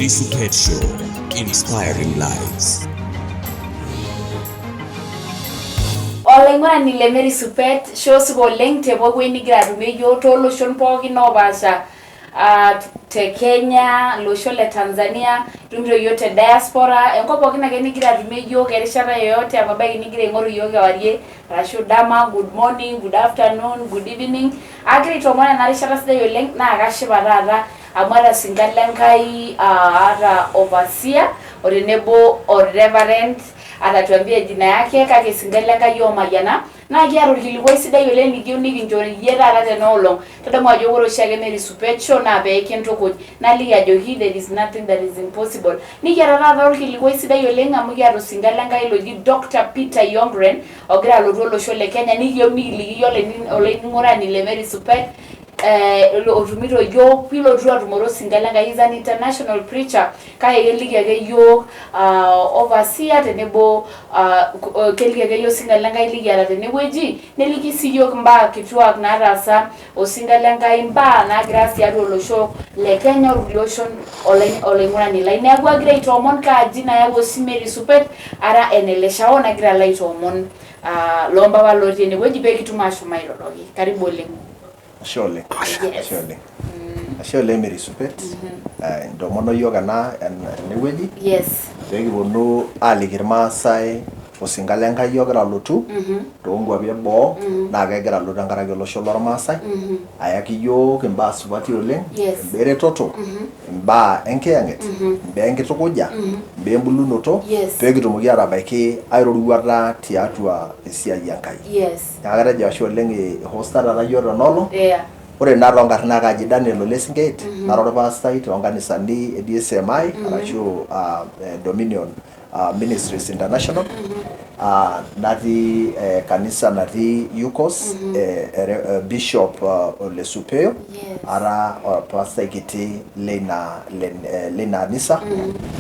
The Supeet Show, inspiring lives. Olengwana ni lemeri Supeet show sugo leng te bogwe ni gradu mejo to lotion pogi no basha te Kenya lotion le Tanzania tumiro yote diaspora enko pogi na geni gradu mejo kerishara yote ababai ni gire ngoru yoga warie rasho dama good morning good afternoon good evening agri to mwana na rishara sida yo leng na agashiba rara amara singalenkai ara overseer or nebo or reverend atatuambia jina yake kake singalenga yo mayana na giaro hilwe sida yole ligio ni vinjoni yera rate no long tada mwajo woro shage meri Supeet Show na be kento ko na liya jo hi there is nothing that is impossible ni yara rate hilwe sida yole ngamu giaro singalenga ilo di Dr. Peter Youngren ogra lo shole Kenya ni yo mili yole ni ole ngora ni le meri Supeet Otumiro yo pilo dua tumoro singalanga is an international preacher kaya yeligege yo overseer tenebo keligege yo singalanga iligala tenebweji neligisi yo mba kitwa na rasa o singalanga imba na gracia do show le Kenya Revolution ole ngona ni line agwa great omon ka jina ya Meri Supeet ara enelesha ona gra light omon lomba waloti tenebweji be kitumasho mailologi karibu ole Surely. Surely Mary Supeet. Ndo mono yoga na neweji. Yes. Begi bono ali Maasai osingalenga yoga la lotu. Tongo abye bo na gagera lodangara gelo sholor Maasai. Ayaki yo kemba subati ole. Bere toto. Mba enke anget. Benke tokoja. Bembulu noto. Begi tomogi arabaike airoruwata tiatua esia yankai. Yes. Agara jasho lenge hostar ala yoro nolo. Yeah. Ore naronga na kaji Daniel Olesingate naroro pastor to organisani DCMI arashu Dominion Ministries International nati kanisa nati Yukos Bishop Le Supeo ara pastor kiti lena nisa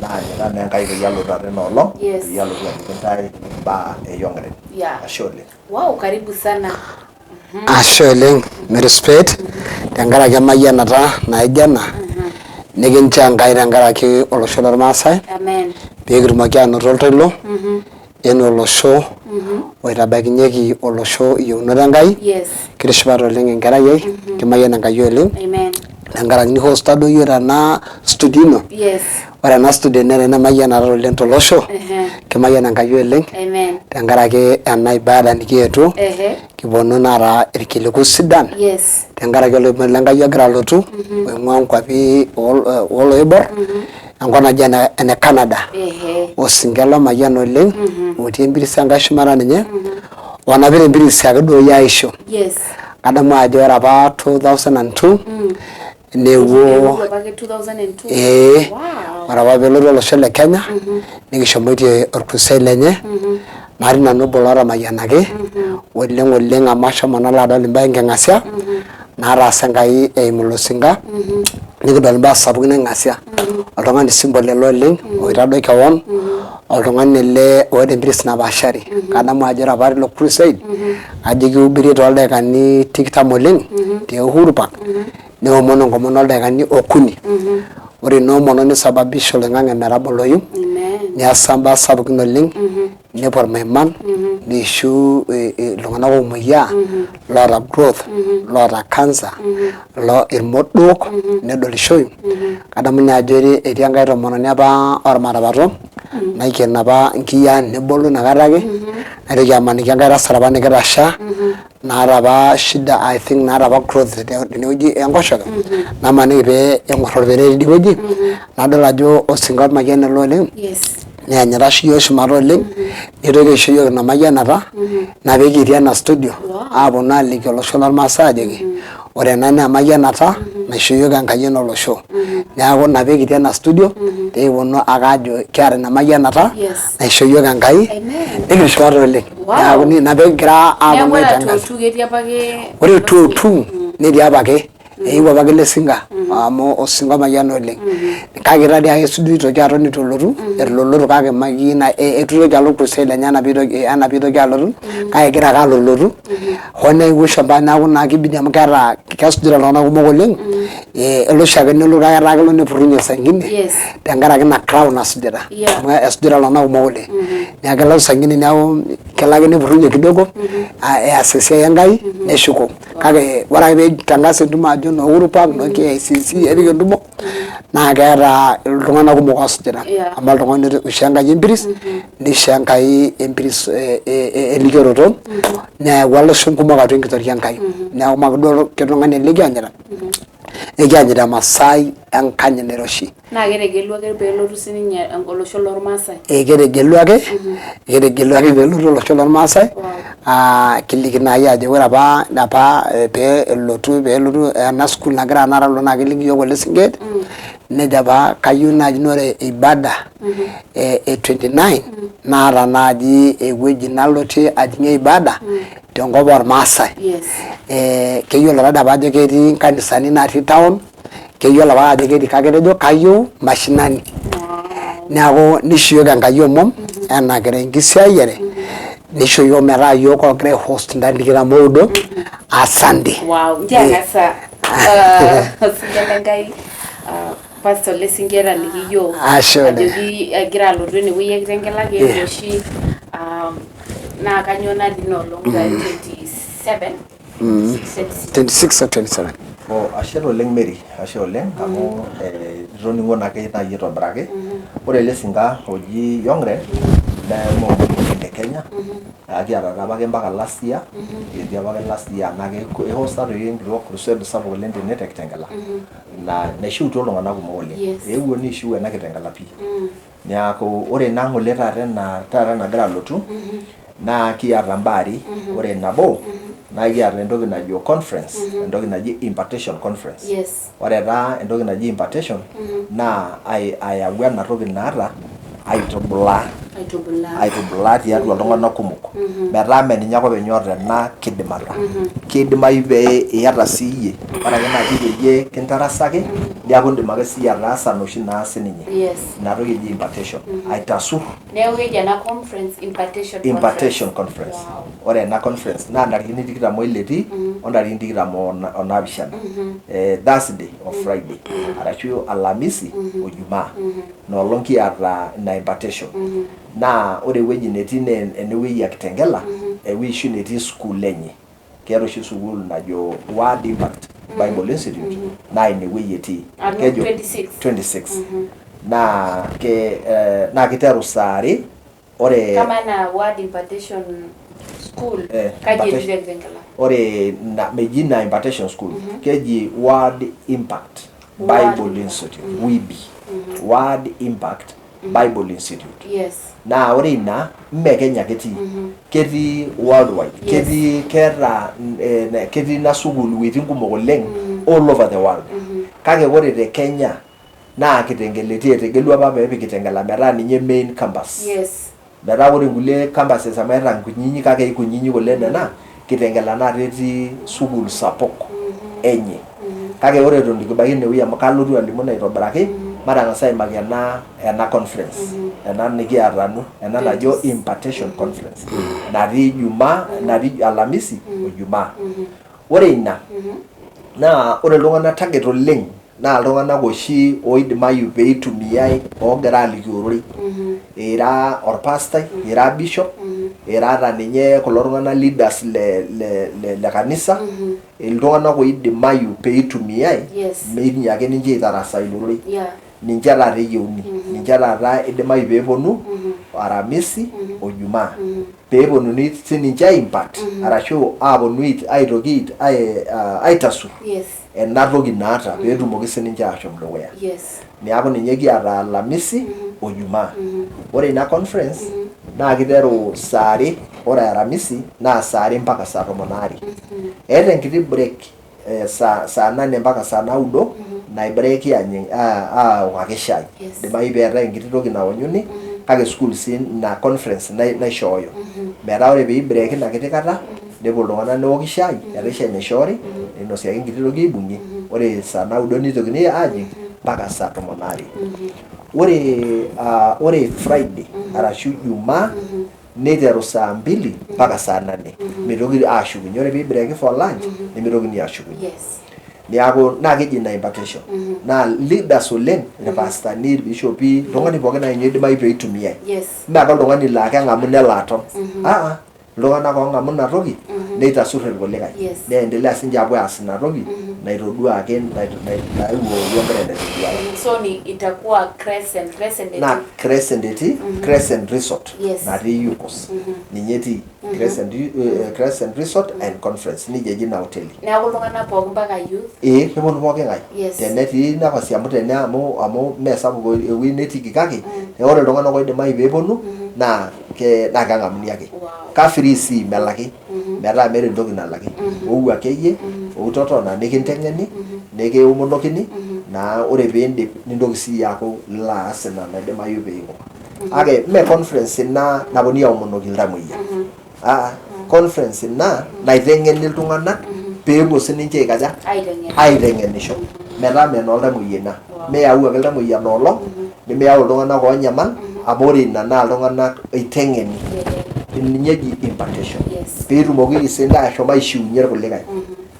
na nanga yalo tare nolo yalo kentai ba Youngren ashole. Wow, karibu sana. Ashole Mary Supeet tengara kemayianata naijana nikinchanga tenkaraki olosho lormaasai Amen. Peekitumoki anoto oltoilo eno olosho oitabakinyeki olosho yieunoto Enkai kitishipata oleng enkerai ai kimayian Enkai oleng tenkaraki ni hosta do yiok tena studio ino ore ena studio nena mayianata oleng tolosho kimayian Enkai oleng tenkaraki ena ibada nikietuo kiponu nara irkiliku sidan tenkaraki oloibon Lenkai ogira alotu oing'ua nkwapi oloibor enkop naji ene Canada osingelo mayian oleng otii embirisi Enkai shumata ninye onapita embirisi ake duo yaisho kadamu ajo ore apa 2002 newo ore apa pelotu olosho le Kenya nikishomoitie orkusai lenye mari nanu bolora mayianaki oleng amashomo nalo adol imbaa enking'asia naataasa Enkai eimu losinga nikidol imbaa sapukin eng'asia oltung'ani simbol ele oleng oitadoi kewon oltung'ani ele oota empiris napaashari kadamu ajo ore apa tilo crusade ajo kiubiri toldaikani 20 oleng te Uhuru Park neomono enkomono oldaikani 3 ore ina omono nisababisha oloing'ang'e metaboloyu neasa mbaa sapukin oleng nepuo irmaiman neishu iltung'anak oomoyia loota growth loota cancer irmodok nedolishoyu kadamu ninye ajo etii Enkai tomononi apa ormatapato naikeno apa nkiyaan nebolo inakata ake naitoki amaniki Enkai tasat apa nikitasha naata apa shida I think naata apa growth tenewueji enkoshoke namaniki pee eng'or orpere tidiewoji nadol ajo osinga ormayian ele oleng neanyita yiok shumata oleng nitoki aisho yiok ina mayianata na peekitii ena studio aaponu aliki olosho lormaasai ajoki ore ena naa emayianata naisho yiok Enkai olosho neeku ina peekitii ena studio peekiponu ake ajo kiata ina mayianata naisho yiok Enkai nikishipata oleng neeku ina peekigira aaponu aitangaza ore 2002 netii apake eyieu apa ele singa amu osinga mayiana oleng kake tadi ake sudui toki atoni tolotu etololotu kake makina etutoki alo crusade lenye ana piitoki alotu kake egira ake alolotu hoo neewuo shamba neeku naa kibidi amu keeta kesujita iltung'anak kumok oleng elo oshiake nelo kake etaa kelo nepurrunye sangine tenkaraki ina crown nasujita amu esujita iltung'anak kumok oleng neeku kelo sangine neeku kelo ake nepurrunye kidogo eas esiai Enkai neshuko kake ore ake peitangasa entumo ajo no Uhuru Park no KICC epik entumo naa keeta iltung'anak kumok oosujita amu oltung'ani oishoo Enkai empiris nishoo Enkai empiris elikioroto neeku iloshon kumok atua enkitoria Enkai neeku makeduo ketung'ani likianyita ekianyita Maasai enkanyit nairoshi naa ketegeluaki peelotu sininye olosho lormaasai ketegeluaki peelotu olosho lormaasai kiliki naaji ajo ore apa peelotu ena school nagira anara alo naa kiliki yiok ole singet nejo apa kayieu naaji ore ibada e 29 naata naaji ewueji nalotie ajing'ie ibada tenkop ormaasai keyiolo tadi apa ajo ketii nkanisani natii town keyiolo apa ajo ketii kake etejo kayieu mashinani neeku nisho yiok Enkai omom enaa kira enkisiayiare nisho yiok metaa yiok ogira aihost ntalikita oudo asante sigela Enkai Pastor Lesinget aliki yiok ajoki egira alotu enewueji e Kitengela keetuo oshi naa kanyioo natii inoolong 26 or 27 ashe oleng Mary ashe oleng amu itoning'o naake naaji aitobiraki ore ele singa oji Youngren nemookini te Kenya kiata apake mpaka last year etii apake last year naa keihosta toi enkitok crusade sapuk oleng tene te Kitengela naishiutuo iltung'anak kumok oleng eewuo niishiu ena Kitengela pii neeku ore ina ng'ole taata nagira alotu naa kiata mbaari ore nabo naa kiata entoki najo confrence entoki naji impartation conference ore taa entoki naji impartation naa ayau ena toki naata aitubulaa tiatua iltung'anak kumok metaa meninye ake openy oota ena kidimata kidimayu pee iyata siiyie ore ake naaji peyie kintarasaki neeku indim ake siiyie ataasa noshi naas ninye ina toki eji impartation aitasurr neeku keji ena conference impartation conference ore ena conference naa ntarikini 20 etii ontarikini 27 Thursday o Friday arashu Alhamisi o Jumaa noolong kiata ina impartation naa ore ewueji netii naa enewueji ya Kitengela ewueji netii school enye keeta oshi sukuul najo Word Impact Bible Institute naa inewueji etii kejo 26 naa kiteru saa are ore kama na Word Impartation School kaji etii Kitengela ore meji na impartation school keji Word Impact Bible Institute WIBI Word Impact Bible Institute naa ore ina mme Kenya ketii worldwide ketii ina sukuul wuejitin kumok oleng all over the world kake ore te Kenya naa Kitengela etegelua apa peepik Kitengela metaa ninye main campus metaa ore nkulie campuses amu eeta nkunyinyi kake ikunyinyi oleng nena Kitengela naa etii sukuul sapuk enye kake ore eton kibaiki inewueji amu kalotu alimu naitobiraki matang'asa aimaki ena conference ena nikiatanu ena najo impartation conference natii Jumaa natii Alhamisi o Jumaa ore ina naa ore iltung'anak target oleng naa iltung'anak oshi oidimayu peitumiai oogira aliki ororei ira orpastai ira bishop ira ata ninye kulo tung'anak leaders le kanisa iltung'anak oidimayu peitumiai meinyi ake ninche aitarasa ilo rorei ninche taata eyieuni ninche taata idimayu peeponu Aramisi o Jumaa peeponuni sininche aimpart arashu aaponu aitoki aitasu ena toki naata peetumoki sininche ashom dukuya neeku ninye kiata Alamisi o Jumaa ore ina conference naa kiteru saa are ore Aramisi naa saa are mpaka saa 12 eeta enkiti break saa 8 mpaka saa 9 naibreaki aokaki shai idimayu peetai enkiti toki naonyuni kake school sii na conference naishooyo metaa ore pee ibreaki ina kiti kata nepuo iltung'anak neoki shai eetai shai naishoori ninosi ake enkiti toki ibung'i ore saa naudo nitokini aajing mpaka saa 12 ore Friday arashu Jumaa niteru saa 2 mpaka saa 8 mitoki aashukunye ore piibreaki for lunch nemitokini aashukunye niaku naa keji ina impartation naa leaders oleng irpastani irbishopi iltung'ani pookin naa idimayu peitumiai mee ake oltung'ani laa keng'amu nelo aton iltung'anak oong'amu ina toki neitasurr irkulikae neendelea sinche apuo aas ina toki naitodua ake naewuo Youngren aitoduaya. So ni itakuwa Crescent na Crescent etii Crescent Resort natii Yukos ninye etii Crescent Resort and Conference nije eji ina hoteli. Neeku iltung'anak pookin mpaka youth? Keponu pooki ng'ae tenetii nafasi amu amu mee sapuk ewueji netiiki kake ore iltung'anak oidimayu peeponu naa keng'amuni ake kafiri sii melaki metaa meeta entoki nalaki ou akeyie outotona nikinteng'eni nikiumonokini naa ore piindip nintoki sii aaku laas ina naidimayu peiko ake mee conference ina naponi aomonoki iltamoyia conference ina naiteng'eni iltung'anak peepuo sininche aikaja aiteng'enisho metaa menaa oltamoyia ina meyau ake iltamoyia noolong nemeyau iltung'anak oonyamal amu ore ina naa iltung'anak oiteng'eni ninye eji impartation peetumoki sinda ashom aishiunye irkulikae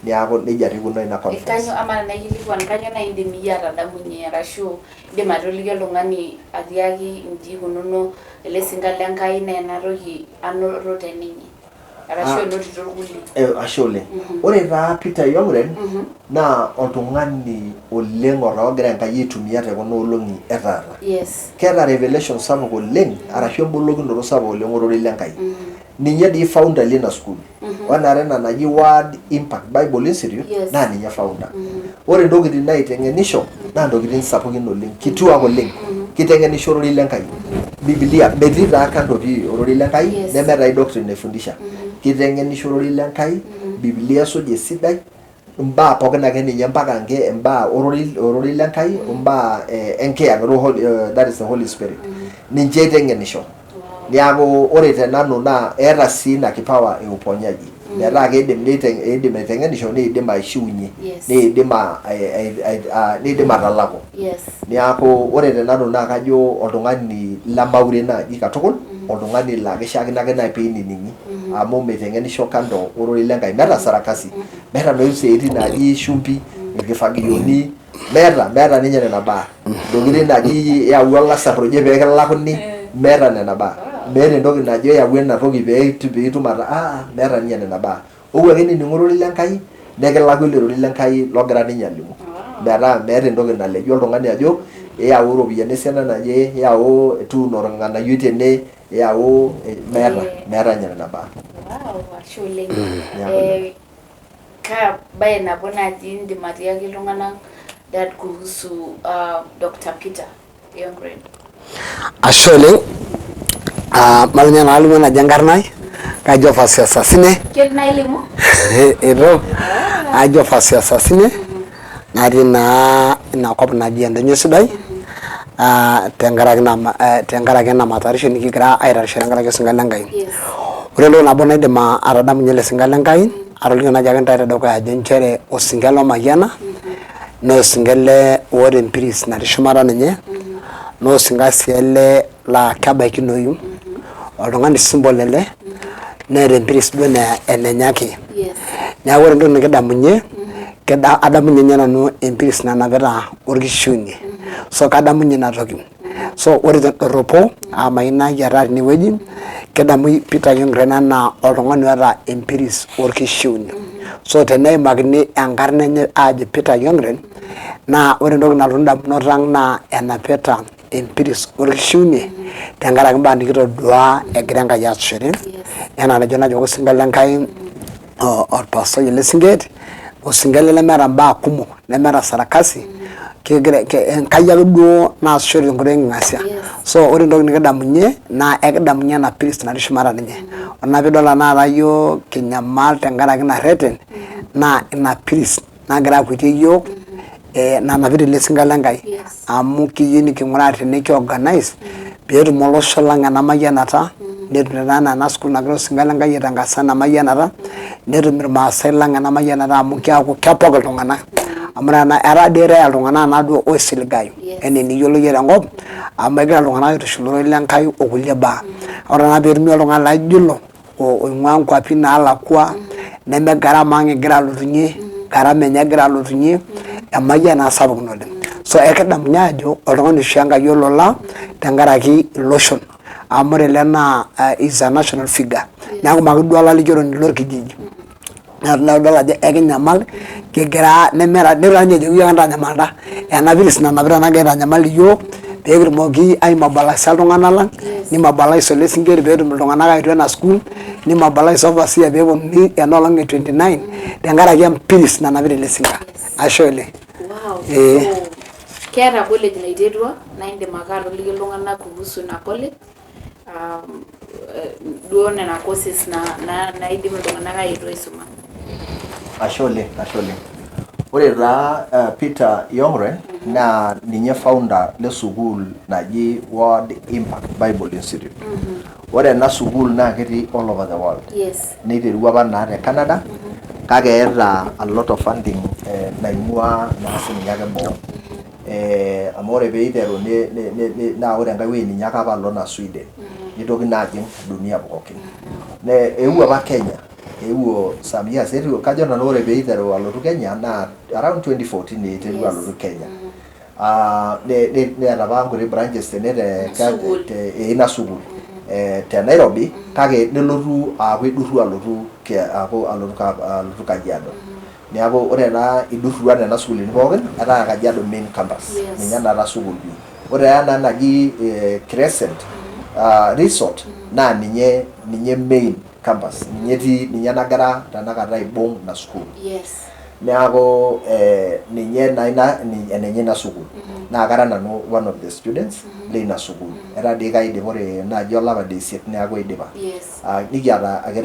niaku nejia ikununo ina conference. Kanyo naidim iyie atadamunye arashu indim atoliki oltung'ani atiaki inji ikununo ele sinka lenkai naa ena toki anoto teninye arashu enotito irkulie. Ashe oleng. Ore taa Peter Youngren naa oltung'ani oleng ogira Enkai aitumia tekuna olong'i etaata. Keeta revelation sapuk oleng arashu embolokinoto sapuk oleng ororei lenkai. Ninye dii founder lina school. Wanare ena naji Word Impact Bible Institute naa ninye founder. Ore ntokitin naiteng'enisho naa ntokitin sapukin oleng, kituak oleng. Kiteng'enisho ororei lenkai. Biblia metii taa kando pii ororei lenkai nemeeta doctrine naifundisha. Kiteng'enisho ororei lenkai, Biblia suj Sidai, mbaa pookin ake ninye mpaka mbaa ororei lenkai, mbaa enkiyang'et that is the Holy Spirit. Ninche iteng'enisho. Niaku ore tenanu naa eeta sii ina kipawa e uponyaji. Metaa keidim aiteng'enisho neidim aishiunye, neidim atalaku. Niaku ore tenanu naa kajo oltung'ani lemaure naaji katukul, oltung'ani laa kishiakino ake naaji peinining'i amu meiteng'enisho kando ororei lenkai. Meeta sarakasi, meeta noshi siaitin naaji shumbi, irkifagioni, meeta ninye nena baa. Ntokitin naaji yau olasarr oje peekilakuni, meeta nena baa. Meeta entoki najo yau ena toki peetum meeta ninye nena baa. Ou ake nining'u ororei lenkai nekilaku ele rorei lenkai logira ninye alimu. Meeta entoki naleju oltung'ani ajo yau iropiyiani esiana naje, yau tuuno irng'anayioi tene, yau meeta ninye nena baa. Ashe oleng. Kaa baye nabo naaji indim atiaki iltung'anak that kuhusu Dr. Peter Youngren? Ashe oleng. Malunya nalimu naji enkarna ai kajo Fasia Sasine. Ketii nailimu? Ito ajo Fasia Sasine natii naa inakop naji Endonyio Sidai tenkaraki ena matayarisho nikigira aitayarisha tenkaraki osinka lenkai. Ore entoki nabo naidim atadamunye ele sinka lenkai atoliki naji ake ntae tedukuya ajo nchere osinka lomayiana naa osinka ele oota empiris natii shumata ninye naa osinka sii ele laa kebaikinoyu oltung'ani symbol ele neeta empiris duo enenye ake. Neeku ore entoki nikidamunye adamunye ninye nanu empiris nanapita orkishiunyie. So kadamunye ina toki. So ore tendorropo amayieu nayiataa tenewueji kedamu Peter Youngren enaa oltung'ani oota empiris orkishiunyie. So teneimakini enkarna enye aaji Peter Youngren naa ore entoki nalotu indamunot ang' naa enapita empiris orkishiunyie tenkaraki mbaa nikitodua egira Enkai aasishore enaa najo osinka lenkai orpastai ele sinket osinka ele lemeeta mbaa kumok nemeeta sarakasi Enkai ake duo naasishore tenkoitoi enking'asia. So ore entoki nikidamunye naa ekidamunye ena piris natii shumata ninye. Ore naa piidol tenakata yiok kinyamal tenkaraki ina reten naa ina piris nagira akwetie yiok nanapita ele sinka lenkai amu kiyieu niking'uraa tenikiorganize peetum olosho lang' ena mayianata netum ena school nagira Osinga Lenkai aitangasa ena mayianata netum irmaasai lang ena mayianata amu keaku kepok iltung'anak amu era dii ereya iltung'anak naaduo oisiligayu enaa eniyiolo yie tenkop amu egira iltung'anak aitushulore Lenkai okulie baa ore naa peetumi oltung'ani laijo ilo oing'ua nkwapi naalakua neme gharama ang egira alotunye gharama enye egira alotunye emayiana sapuk oleng so ekidamuni ajo oltung'ani oishoo Enkai olola tenkaraki iloshon amu ore ele naa is a national figure neeku make duo olalikioroni lorkijiji nadol ajo ekinyamal kigira nemera ninye ejoki yiok entanyamalta ena virus nanapita nagira aitanyamal iyiok peekitumoki aimobilize iltung'anak lang nimobilize ele sinkeri peetum iltung'anak aetu ena school nimobilize overseer peeponunui enoolong e 29 tenkaraki empiris nanapita ele sinka ashe oleng. Keeta college naiterua naa indim ake atoliki iltung'anak kuhusu ina college duo nena courses naidim iltung'anak aetu aisuma. Ashe oleng. Ore taa Peter Youngren naa ninye founder le sukuul naji World Impact Bible Institute. Ore ena sukuul naa ketii all over the world. Neiterua apa naa te Canada kake eeta a lot of funding naing'ua naa sininye ake boo. Amu ore peiteru naa ore enkae wueji ninye ake apa alo naa Sweden. Nitoki naa ajing dunia pookin. Eewuo apa Kenya. Eewuo some years kajo nanu ore peiteru alotu Kenya naa around 2014 eiterua alotu Kenya. Neeta apa nkuti branches tene te ina sukuul te Nairobi kake nelotu aaku idurru alotu Kajiado. Neeku ore naa idurrua nena sukuulini pookin etaa Kajiado main campus. Ninye naata sukuul pii. Ore ena naji Crescent resort naa ninye main campus. Ninye nagira tanakata aibung na sukuul. Neeku ninye naa enenye ina sukuul. Naa kara nanu one of the students leina sukuul. Era dii kaidip ore naaji olapa le isiet neeku aidipa. Nikiata ake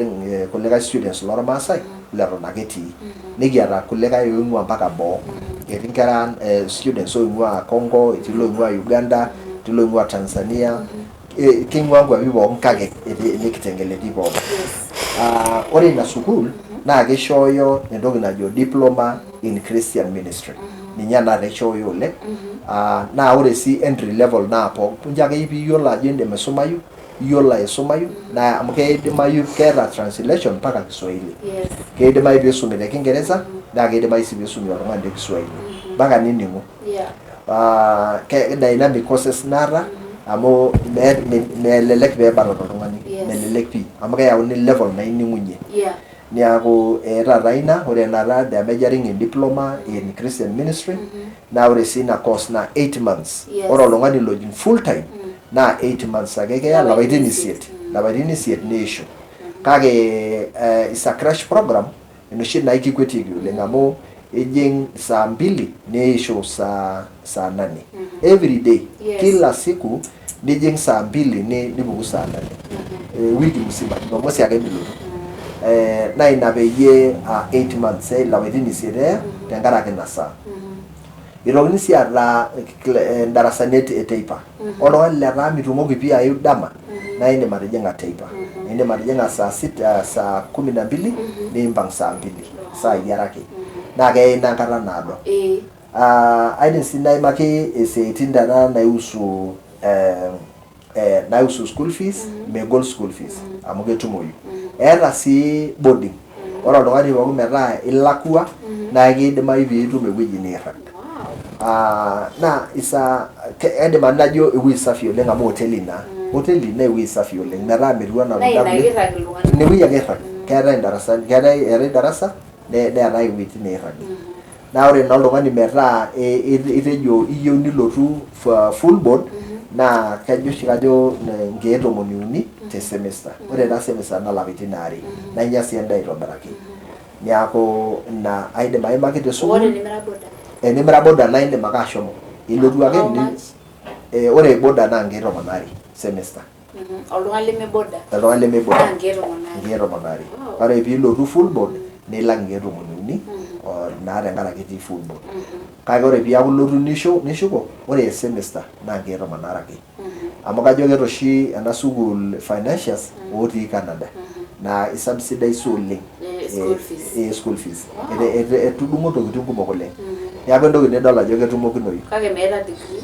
kulikae students lormaasai leton ake etii. Nikiata kulikae oing'ua mpaka boo. Etii nkera students oing'ua Congo, etii loing'ua Uganda, etii loing'ua Tanzania. King'ua nkwapi pookin kake etii Kitengela etii pookin. Ore ina sukuul naa keishooyo entoki najo diploma in Christian ministry. Ninye naata eishooyo oleng. Naa ore sii entry level naa punje ake piiyiolo ajo indim aisumayu, iyiolo aisumayu naa amu keidimayu keeta translation mpaka Kiswahili. Keidimayu piisumi te Kingereza naa keidimayu sii piisumi oltung'ani te Kiswahili mpaka nining'u. Dynamic courses naata amu melelek peebata oltung'ani. Melelek pii amu keyauni level naining'unye. Neeku eeta ina ore enata the majoring in diploma in Christian ministry naa ore sii ina course naa 8 months. Ore oltung'ani lojing full time naa 8 months ake keya lapaitin isiet neishu. Kake is a crash program enoshi naa kikwetieki oleng amu ijing saa 2 neishu saa 8 every day. Kila siku nijing saa 2 nipuku saa 8 wiki mzima Jumamosi ake milotu. Na ina peyie 8 months lapaitin isiet tenkaraki ina saa. Itokini sii aata darasani eteipa. Oltung'ani letaa mitumoki pii ayu dama naa indim atijing'a teipa. Indim atijing'a saa 6 saa 12 niimpang' saa 2 saa are ake. Naa keya ina enkata naado. Aidim sii naimaki esiaitin tena naihusu school fees, megol school fees amu ketumoyu. Eeta sii boarding. Ore oltung'ani pookin metaa ilakua naa keidimayu piitum ewueji niirag. Naa kaidim najo ewueji safi oleng amu hoteli naa. Hoteli naa ewueji safi oleng metaa metiu enaa inewueji ake irag. Keetai darasa neetai ewueji niirag. Naa ore naa oltung'ani metaa itejo iyieu nilotu full board naa kajo nkeek 13 te semester. Ore ena semester naa lapaitin 2 naa inya sii endaa aitobiraki. Neeku ina aidim aimaki te sukuul. Enimira boda naa indim ake ashomo. Ilotu ake ore boda naa nkeek 12 semester. Oltung'ani lemeboda. Nkeek 12. Ore piilotu full board nilak nkeek 13 naa tenkaraki etii football. Kake ore piaku lotu nishuko ore semester naa nkeek tomon are ake. Amu kajo ket oshi ena sukuul financials otii Canada naa isubsidize oleng school fees. Etudung'o ntokitin kumok oleng. Neeku entoki nidol ajo ketumokinoyu. Kake meeta degree.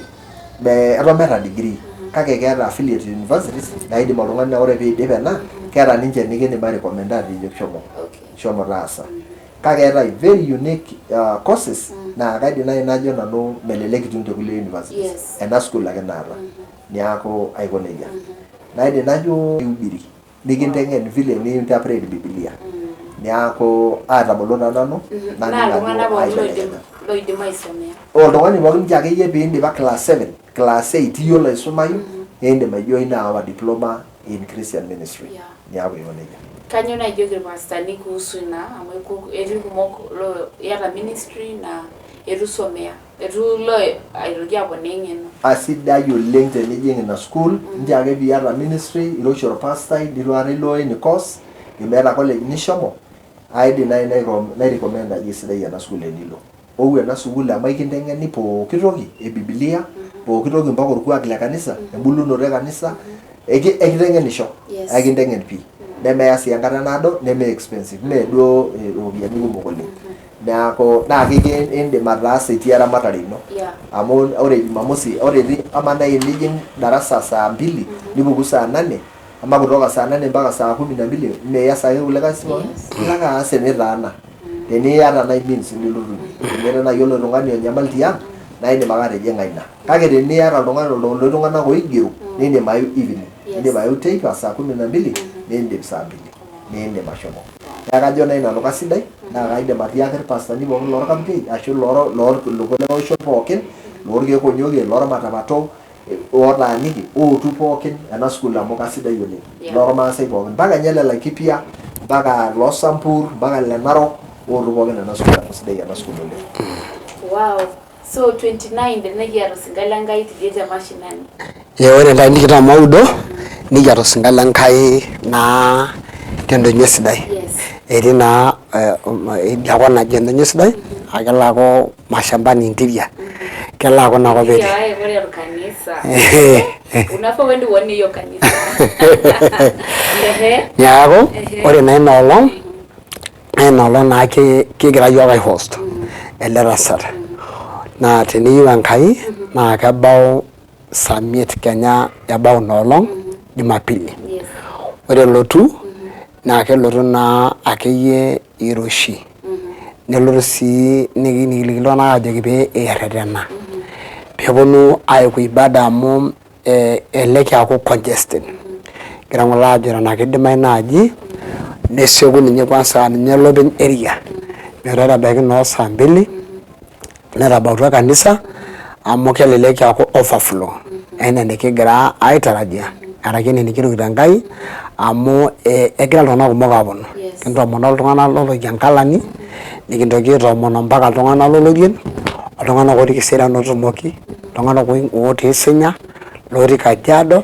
Eton meeta degree. Kake keeta affiliate universities naidim oltung'ani ore piidip ena keeta ninche nikindim airekomenda ajo shomo taasa. Kake eetae very unique courses naa kaidim nai najo nanu melelek itum tekulie universities. Ena school ake naata. Niaku aiko nejia. Naidim najo iubiri nikinteng'en vile ni-interpret Biblia. Niaku atabolo nanu loidim aisomea. Oltung'ani pookin akeyie piindipa class 7, class 8 iyiolo aisumayu niindim aijoin our diploma in Christian ministry. Niaku iko nejia. Kanyo naijoki irpastani kuhusu ina amu etii kumok yata ministry na etu somea. Etu lo aitoki apona eng'eno. Asidai oleng tenijing ina school, nje ake piata ministry, iroshi orpastai, nilo ilo course, imeeta college nishomo, aidim nai-recommend ajo sidai ena school enilo. Ou ena sukuul amu ekinteng'eni pooki toki e Biblia, pooki toki mpaka orkuak le kanisa, embulunoto e kanisa, ekiteng'enisho, ekinteng'en pii. Nemeya sii enkata naado, neme expensive, mee duo iropiyiani kumok oleng. Neeku naa kiindim ataasa itii eramatare ino. Amu ore Jumamosi, ore ama nai nijing darasa saa 2 nipuku saa 8 ama kutoka saa 8 mpaka saa 12 meya saa kulie kasi ilaka aas enitaana. Teniata nai means nilotu. Teniata nai yiolo tung'ani onyamal tiang' naa indim ake atijing'a ina. Kake teniata iltung'anak oigero niindim ayu evening. Indim ayu teipa saa 12 niindim saa 2 niindim ashomo. Neeku kajo nai nanu kasidai naa kaidim atiaki irpastani pookin lorkampei ashu lorkulie oshon pookin lorkeek onyokie lormatamato otaaniki ootu pookin ena school amu kasidai oleng. Lormaasai pookin mpaka nye le Laikipia mpaka Losampur mpaka le Narok ootu pookin ena school amu sidai ena school oleng. Wow. So 29 nikiata singala ngai tidie te mashinani. Ore ntai nikitamaudo nikiata singala ngai naa Endonyio Sidai. Etii naa idiakon naji Endonyio Sidai, kelo aaku mashambani interior. Kelo aaku nakop etii. Ore kanisa. Unafaa wendi uone hiyo kanisa. Neeku ore naa ina olong naa kigira yiok ai-host ele tasat. Naa teniyieu Enkai naa kebau saa 5 Kenya ebau ina olong Jumapili. Ore elotu naa kelotu naa akeyie iroshi. Nelotu sii nikiliki iltung'anak ajoki pee erretena. Peeponu aiku ibada amu elelek eaku congested. Kira ng'ole ajo tenaa kidimayu naaji nesieku ninye kwanza ninye lopeny area. Metaa ebaiki noo saa 2 netabautua kanisa amu kelelek eaku overflow. Enaa enikigira aitarajia. Araki enikirukito Enkai amu egira iltung'anak kumok aponu. Kintomono iltung'anak loloiki Enkalang'i, nikintoki aitomono mpaka iltung'anak lolorien, iltung'anak otii Kiserian otumoki, iltung'anak otii Isinya, lotii Kajiado,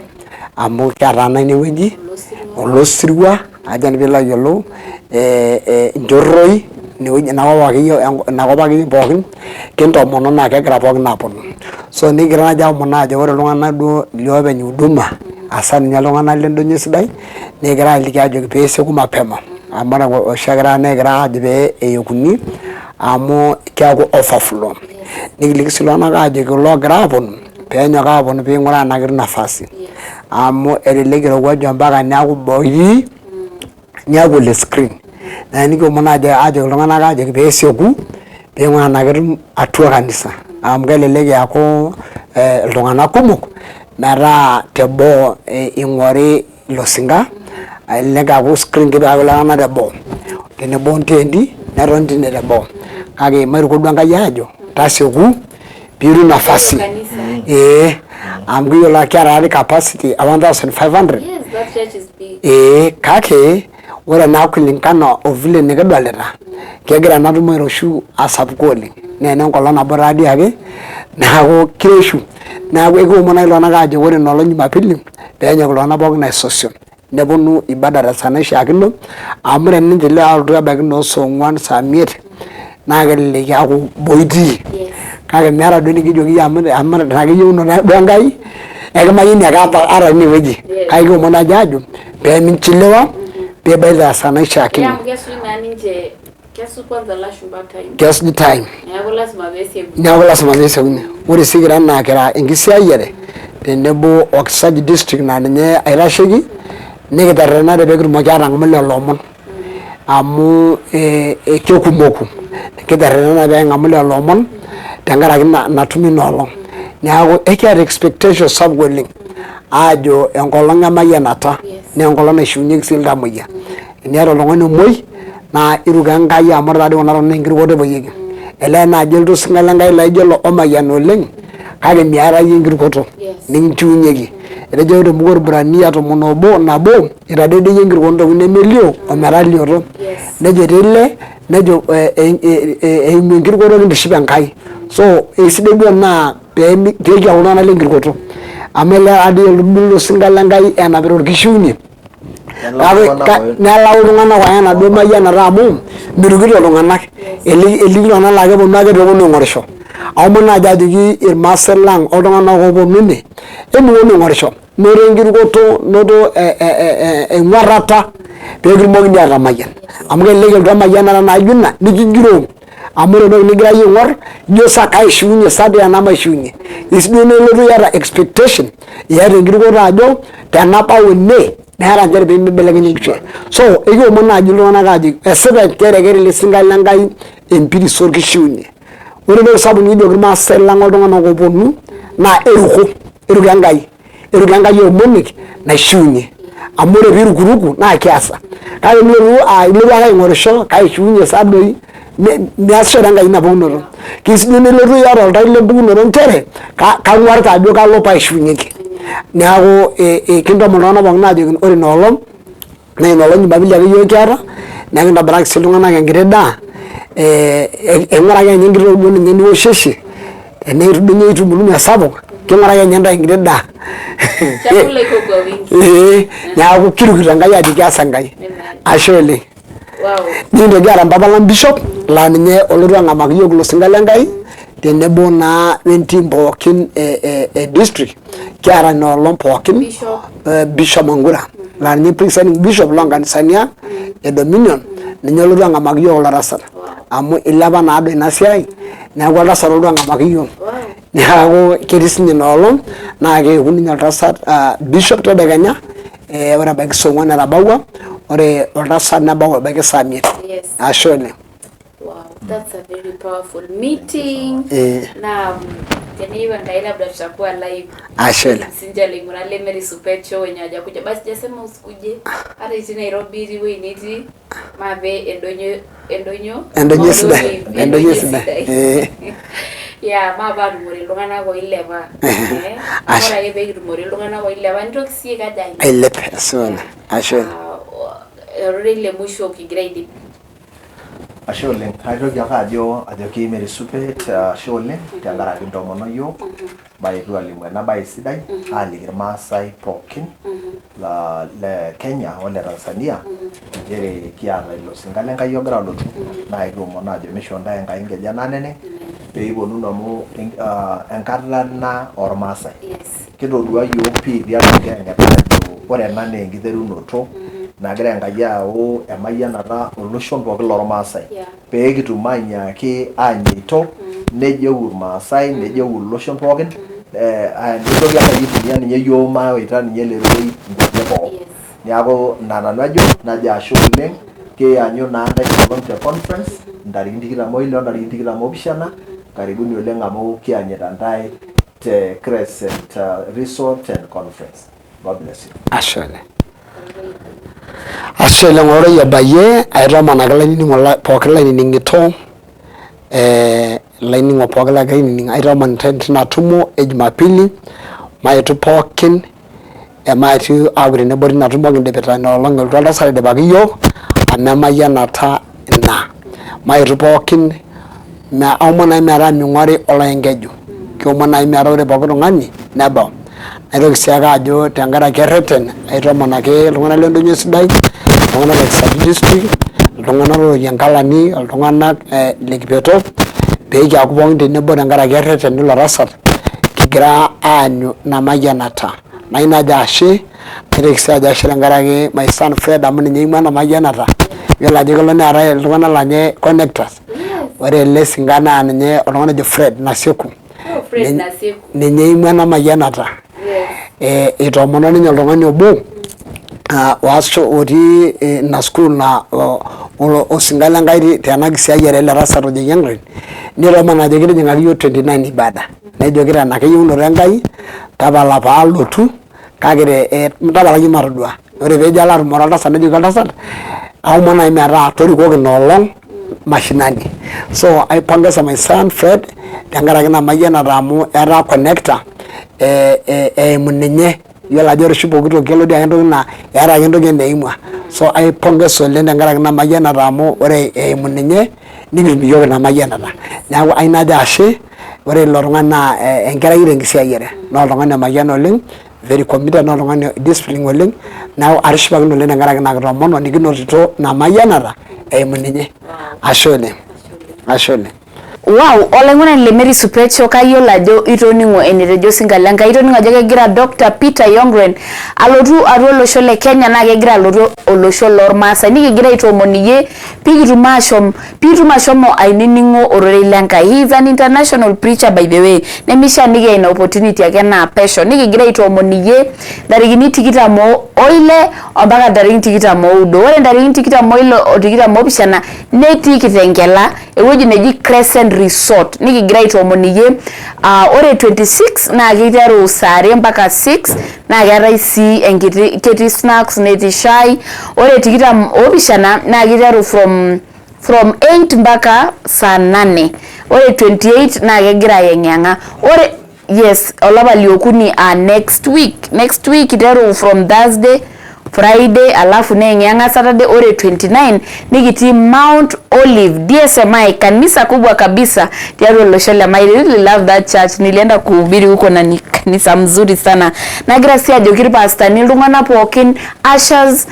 amu ketaana inewueji, Olosirua, ajo piilo ayiolou, Njorroi, inakop akeyie pookin, kintomono naa kegira pookin aponu. So nikigira naji aomon ajo ore iltung'anak duo liopeny huduma asa ninye iltung'anak le Endonyio Sidai nikigira aliki ajoki pee esieku mapema amu ore oshiake nekigira ajo pee eyekuni amu keaku overflow. Nikiliki sii iltung'anak ajoki loogira aponu peenyok aponu piing'uraa enaa ketii nafasi amu elelek irowuaju mpaka neeku boo niaku ole screen. Na nikiomon ajoki iltung'anak ajoki pee esieku piing'uraa enaa ketum atua kanisa amu kelelek eaku iltung'anak kumok metaa teboo ing'ori ilo singa elelek eaku screen kipikaki iltung'anak teboo tenebo onteenti netoni tine teboo. Kake maitukuo duo Enkai ajo tasieku piitum nafasi. Amu kiyiolo keeta capacity 1500. Yes, that church is big. Kake ore naa kulingana vile nikidolita kegira ena tumo airoshiu asapuku oleng. Naa enenkolong nabo taadii ake neeku kireshu. Neeku ekiomon ake iltung'anak ajo ore ina olong Jumapili peenyok iltung'anak pookin aisosion neponu ibada tesaa naishiakino amu teninche alotu ebaiki noo saa 4 saa 5 naa kelelek aaku boiti kake meeta duo nikijoki amu nakiyeuno duo Enkai ekimayiani ake ata inewueji kake kiomon ajo ajo peminchelewa piibaita saa naishiakino. Kesuj time. Neeku lasima peesiokini. Ore sii kira naa kira enkisiayiare tenebo o Kisaju district naa ninye aitasheki nikiterrenate peekitumoki aatang'amu lelo omon amu kekumoku. Kiterrenate peeking'amu lelo omon tenkaraki natumi inoolong'. Neeku ekiata expectation sapuk oleng aajo enkolong' emayianata naa enkolong' naishiunyieki sii iltamoyia. Eniata oltung'ani omoi naa iruko Enkai amu ore taadoi kuna tokitin naa enkirukoto epuoyieki. Elee naaji elotu osinga Lenkai laijo ilo omayiana oleng kake miata yie enkirukoto nikinchiunyieki. Etejo tembuku orbrania 11 itadedeyie enkirukoto ntokitin nemelio ometalioto. Nejo etii ile nejo eimu enkirukoto kintiship Enkai. So esidai duo naa peekiaku iltung'anak lenkirukoto amu elee taadoi elotu osinga Lenkai enapita orkishiunye nelau iltung'anak oya enaduo mayianata amu mirukito iltung'anak eliki iltung'anak laa keponu ake peeponu aing'orisho. Aomon naaji ajoki irmaasai lang oltung'anak ooponu ine emiponu aing'orisho noto enkirukoto noto eng'uarrata peekitumokini aatamayian amu kelelek elotu emayianata naaijo ina nikigiroo amu ore entoki nigira yie aing'orr ijo sa kaishiunye sa dii ena maishiunye. Isiduo nelotu iyata expectation iyata enkirukoto ajo tenabau ene meeta nchere peemibelekenya enkishui. So ekiomon naaji iltung'anak aajoki esipa nchere keeta ele singa Lenkai empiris orkishiunye. Ore entoki sapuk nikijoki irmaasai lang oltung'anak ooponu naa eruko Enkai. Eruko Enkai eomonik naishiunye amu ore piirukuruku naa kiasa. Kake ilotu ake aing'orisho kaishiunye sa doi measishore Enkai ina pukunoto. Kesidai nelotu iyata oltau lempukunoto nchere kang'uarita ajo kalo paishiunyieki. Neeku kintomon iltung'anak pookin aajoki ore inoolong' naa inoolong' Jumapili ake yiok kiata nekintobiraki sii iltung'anak enkiti daa ing'uraki ake enkiti toki duo ninye niwosheshe teneitu duo ninye itubulunyie sapuk king'uraki ninye ntae enkiti daa. Neeku kirukito Enkai ajo kias Enkai. Ashe oleng. Nikintoki aata mpapa lang Bishop laa ninye olotu ang'amaki yiok ilo singa Lenkai tenebo naa wentim pookin e district kiata inoolong' pookin Bishop Mankura laa ninye Presiding Bishop loonkanisani e Dominion ninye olotu ang'amaki yiok ilo tasat amu ilepa naadoi ina siai neeku oltasat olotu ang'amaki yiok. Neeku ketii sinye inoolong' naa keeku ninye oltasat Bishop tedekenya ore ebaiki saa 4 etabawua ore oltasat nebau ebaiki saa 5. Ashe oleng. Wow, that's a very powerful meeting. Na teniwe Enkai labda tutakuwa live. Ashe. Sinjali nguna lemeri Supeet show wenye hajakuja. Basi jasema usikuje. Hata hizi Nairobi hivi niti mabe Endonyio Sidai. Endonyio Sidai. Ya maba rumori iltung'anak oilepa. Ora ake pee kitumori iltung'anak oilepa nitoki sii kaja. Ailepa sana. Ashe. Orele mwisho kigira aidip. Ashe oleng. Kaitoki ake ajoki Mary Supeet ashe oleng tenkaraki intomono yiok maetu alimu ena baye sidai aaliki irmaasai pookin le Kenya o le Tanzania nchere kiata ilo singa Lenkai ogira alotu naa kiomon ajo misho ntae Enkai nkejek naaneneng peekipuonu amu enkata ena ormaasai. Kitodua yiok pii tiatua enkiyang'et ajo ore ena naa enkiterunoto nagira Enkai ayau emayianata oloshon pookin lormaasai peekitum ainyaaki aanyeito nejeu irmaasai nejeu iloshon pookin nitoki ake aitumia ninye yiok mawaita ninye lerorei nkulie pookin. Neeku ina nanu najo ashe oleng kianyu naa ntae enkolong te conference ntarikini 26 o ntarikini 27 karibuni oleng amu kianyita ntae te Crescent Resort and Conference. God bless you. Ashe oleng. Ashe oleng oroi abayie aitomonaki lainining'o pookin lainining'ito lainining'o pookin lagira ainining aitomon tina tumo e Jumapili maetu pookin emaetu aaku tenebo tina tumo kindipita inoolong' elotu oltasat aidipaki yiok amu emayianata ina maetu pookin aomon naaji metaa ming'uari oloenkeju kiomon naaji metaa ore pooki tung'ani nebau. Naitoki sii ake ajo tenkaraki erreten aitomon ake iltung'anak le Endonyio Sidai iltung'anak le Kisaju district iltung'anak loyangalani iltung'anak lekipeto pee kiaku pookin tenebo tenkaraki erreten ilo tasat kigira aanyu namayianata naa ina ajo ashe naitoki sii ajo ashe tenkaraki my son Fred amu ninye eimua namayianata yiolo ajo kelo neetae iltung'anak laa ninye connectors ore ele singa naa ninye oltung'ani ojo Fred Nasieku ninye eimua namayianata itoomono ninye oltung'ani obo waasisho otii ina school na osinga lenkai tena kisiayiare ele tasat ojo Youngren nitoomon ajo kitijing'aki yiok 29 ibada nejoki tena keyieunoto Enkai tapala paalotu kake tapalaki matodua ore peejo alo atumore oltasat nejoki oltasat aomon nai metaa torikoki inoolong mashinani so aipongeza my son Fred tenkaraki ina mayianata amu etaa connector eimu ninye yiolo ajo ore oshi pooki toki kelo dii ake entoki naa eeta ake entoki eneimua so aipongeza oleng tenkaraki ina mayianata amu ore eimu ninye nikitum iyiok ina mayianata neeku aina ajo ashe ore ilo tung'ani naa enkerai tenkisiayiare naa oltung'ani omayiana oleng very committed naa oltung'ani discipline oleng neeku atishipakine oleng tenkaraki ina kitoomono nikinotito ina mayianata eimu ninye ashe oleng ashe oleng. Wow, olaing'urani le Mary Supeet kayiolo ajo itoning'o enetejo singa lenkai itoning'o ajo kegira Dr. Peter Youngren alotu atua olosho le Kenya naa kegira alotu olosho lormaasai nikigira aitoomon iyie piitum ashomo ainining'o ororei lenkai. He is an international preacher by the way nemishaa nikiya ina opportunity ake naa pesho nikigira aitoomon iyie ntarikini 26 ompaka ntarikini 29 ore ntarikini 26 o 27 netii Kitengela ewueji neji Crescent resort nikigira aitoomon iyie ore 26 naa kiteru saa 2 mpaka 6 naa keetai sii ketii snacks netii shai ore 27 naa kiteru from 8 mpaka saa 8 ore 28 naa kegira ayeng'yang'a ore yes olapa liokuni next week iteru from Thursday Friday alafu neyeng'yang'a Saturday ore 29 nikitii Mount Olive DCMI kanisa kubwa kabisa tiatua olosho le I really love that church nilienda kuhubiri huko na ni kanisa mzuri sana nagira sii ajoki irpastani iltung'anak pookin ushers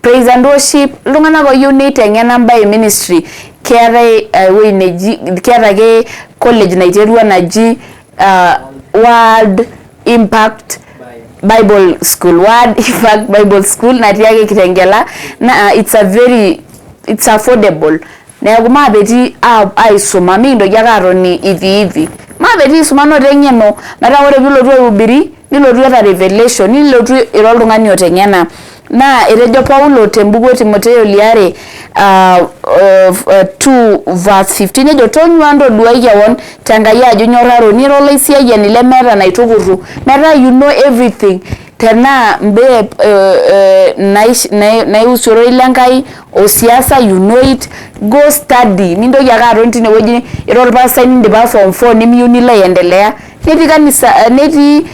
praise and worship iltung'anak oyieu neiteng'ena mbae ministry keetai ewueji neji keetai college naiterua naji Word Impact Bible School Word Impact Bible School natii ake Kitengela na it's affordable neeku maapeti aisuma mikintoki ake atoni hivi maapeti isumano teng'eno metaa ore piilotu aihubiri nilotu eta revelation nilotu ira oltung'ani oteng'ena naa etejo Paulo tembuku Timotheo liare 2:15 ejo tonyua ntoduai kewon tenkai ajo nyorraro nira olaisiayiani lemeeta naitukurru metaa you know everything tenaa mbee naihusu ororei lenkai o siasa you know it go study mintoki ake aton tinewueji ira orpastai nindipa form 4 nimiyieu nilo aendelea netii kanisa netii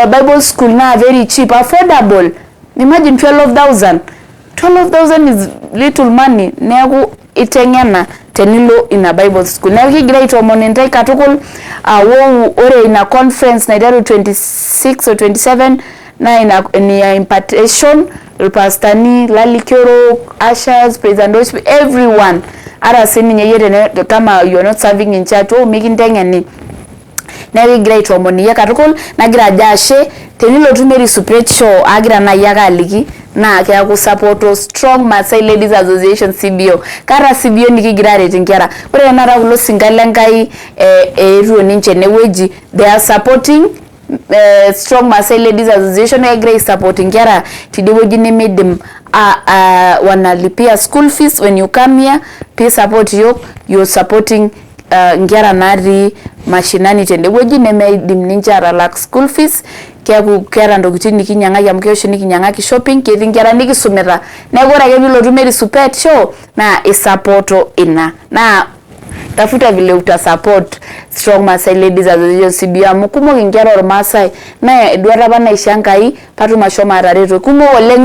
Bible school naa very cheap affordable imagine 12,000 is little money neeku iteng'ena tenilo ina Bible school neeku kigira aitoomon intae katukul ore ina conference naiteru 26 or 27 na ina impartation irpastani lalikioro ushers praise and worship everyone ara sininye yeye kama you are not serving in church mikinteng'eni neeku kigira aitoomon iyie katukul nagira ajo ashe tenilotu Mary Supeet show agira nai ake aliki naa keaku support strong Maasai Ladies Association CBO kara CBO nikigira aret inkera ore tenakata kulo singa lenkai eetuo ninche enewueji they are supporting strong Maasai Ladies Association egira support inkera tidewueji nemeidim wanalipia school fees when you come here please support you supporting nkera natii mashinani tendewueji nemeidim ninche atalak school fees keeku keeta ntokitin nikinyang'aki amu keoshi nikinyang'aki shopping ketii nkera nikisumita neeku ore ake piilotu Mary Supeet show naa isupporto ina naa tafuta vile uta support strong Maasai Ladies Association CBO amu kumok inkera ormaasai naa eduata apa naisho Enkai patum ashomo atareto kumok oleng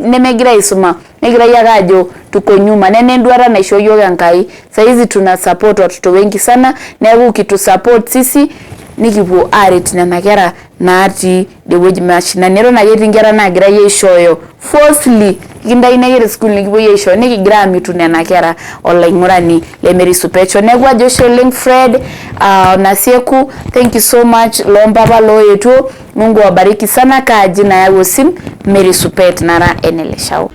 nemegira aisuma negira ake ajo tuko nyuma nene eduata naisho yiok Enkai saizi tuna support watoto wengi sana neeku kitu support sisi nikipuo aret nena kera natii dewueji mashinani eton ake etii nkera naagira aishooyo falsely kindainekire school nikipuoi aisho nikigira amitu nena kera olaing'urani le Mary Supeet. Neeku ajo Shelling Fred Nasieku, thank you so much lompapa loetuo. Mungu awabariki sana. Kaji na yawo sim Mary Supeet nara eneleshao.